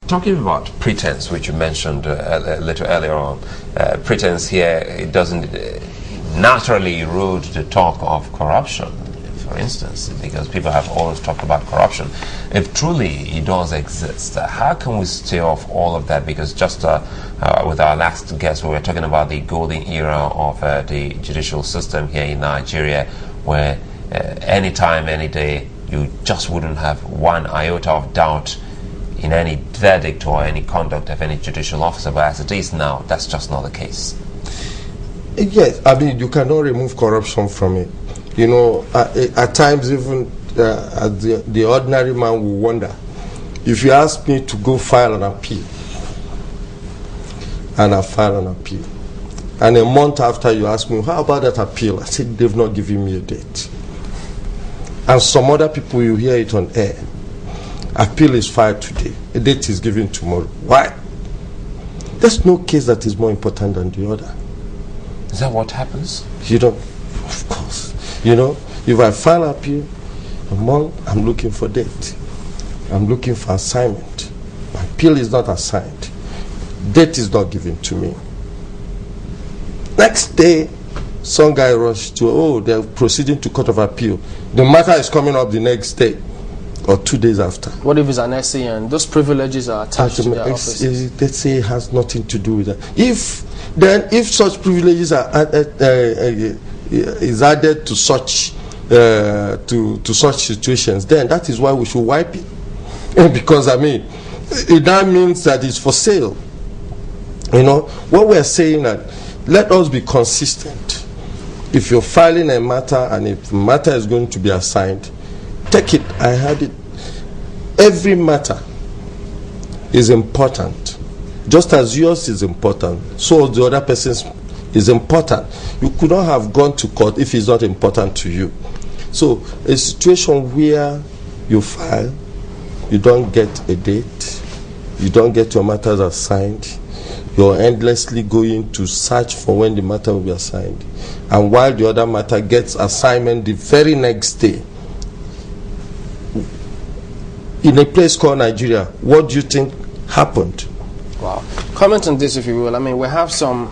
Talking about pretense, which you mentioned a little earlier on, pretense here, it doesn't naturally erode the talk of corruption, for instance, because people have always talked about corruption. If truly it does exist, how can we stay off all of that? Because just with our last guest, we were talking about the golden era of the judicial system here in Nigeria, where any time, any day, you just wouldn't have one iota of doubt in any verdict or any conduct of any judicial officer. But as it is now, that's just not the case. Yes, I mean, you cannot remove corruption from it. You know, at times even the ordinary man will wonder, if you ask me to go file an appeal, and I file an appeal, and a month after you ask me, how about that appeal? I said, they've not given me a date. And some other people, you hear it on air, appeal is filed today, a date is given tomorrow. Why? There's no case that is more important than the other. Is that what happens? You know, of course. You know, if I file appeal, I'm looking for date. I'm looking for assignment. My appeal is not assigned. Date is not given to me. Next day, some guy rushed to, they're proceeding to court of appeal. The matter is coming up the next day or 2 days after. What if it's an SC and those privileges are attached to their offices? Let's say it has nothing to do with that. If such privileges are is added to such situations, then that is why we should wipe it. Because I mean, that means that it's for sale. You know what we are saying, that let us be consistent. If you're filing a matter and if the matter is going to be assigned, take it. I had it. Every matter is important. Just as yours is important, so the other person's is important. You could not have gone to court if it's not important to you. So a situation where you file, you don't get a date, you don't get your matters assigned, you're endlessly going to search for when the matter will be assigned. And while the other matter gets assignment the very next day, in a place called Nigeria, what do you think happened? Wow. Comment on this, if you will. I mean, we have some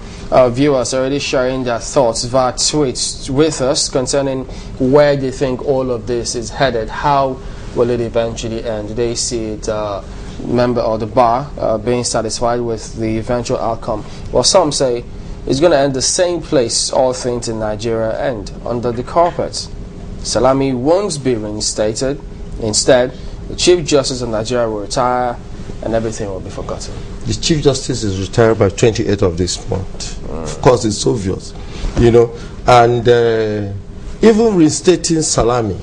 viewers already sharing their thoughts via tweets with us concerning where they think all of this is headed. How will it eventually end? Do they see it, member or the bar being satisfied with the eventual outcome? Well, some say it's going to end the same place all things in Nigeria end, under the carpet. Salami won't be reinstated. Instead, the Chief Justice of Nigeria will retire and everything will be forgotten. The Chief Justice is retired by 28th of this month. Of course, it's obvious, you know. And even restating Salami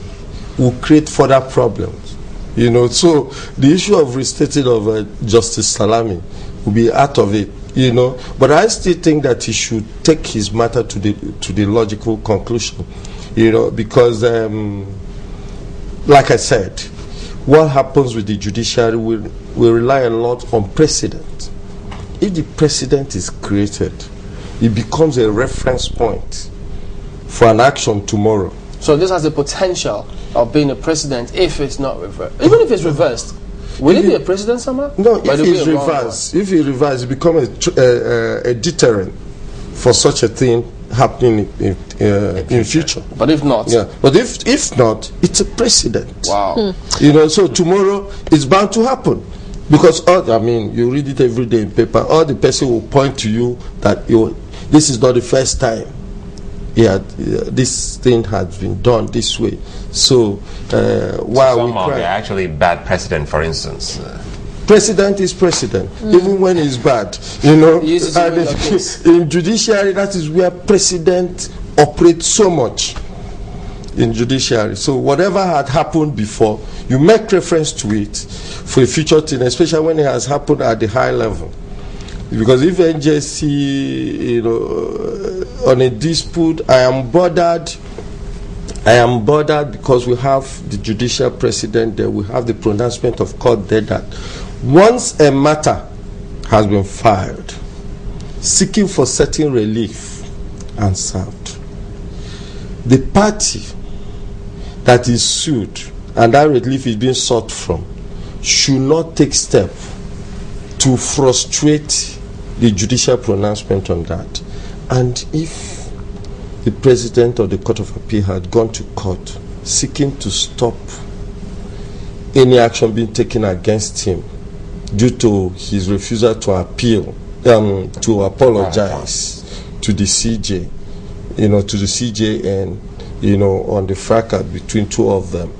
will create further problems, you know. So the issue of restating of Justice Salami will be out of it, you know. But I still think that he should take his matter to the logical conclusion, you know, because, like I said, what happens with the judiciary will rely a lot on precedent. If the precedent is created, it becomes a reference point for an action tomorrow. So this has the potential of being a precedent if it's not reversed. Even if it's reversed, will it be a precedent somehow? No, if it's reversed, it becomes a deterrent for such a thing happening in future. But if not, but if not, it's a precedent. Wow. You know, so tomorrow it's bound to happen, because you read it every day in paper. All the person will point to you that this is not the first time this thing has been done this way. So while somehow they're actually bad precedent, for instance. Precedent is precedent, even when it's bad, you know. In judiciary, that is where precedent operates so much. In judiciary, so whatever had happened before, you make reference to it for a future thing, especially when it has happened at the high level. Because if NJC, you know, on a dispute, I am bothered because we have the judicial precedent there, we have the pronouncement of court there, that once a matter has been filed seeking for certain relief and served, the party that is sued and that relief is being sought from should not take step to frustrate the judicial pronouncement on that. And if the President of the Court of Appeal had gone to court seeking to stop any action being taken against him due to his refusal to appeal, to apologize to the CJ, to the CJ and, on the fracas between two of them,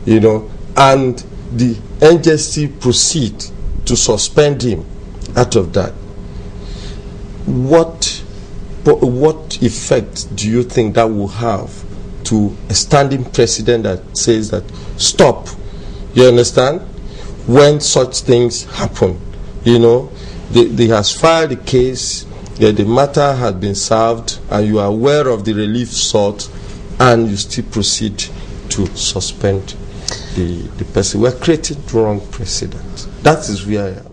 and the NJC proceed to suspend him out of that, what effect do you think that will have to a standing precedent that says that stop? You understand? When such things happen, they has filed the case, the matter has been served, and you are aware of the relief sought, and you still proceed to suspend the person. We are creating the wrong precedent. That is where I am.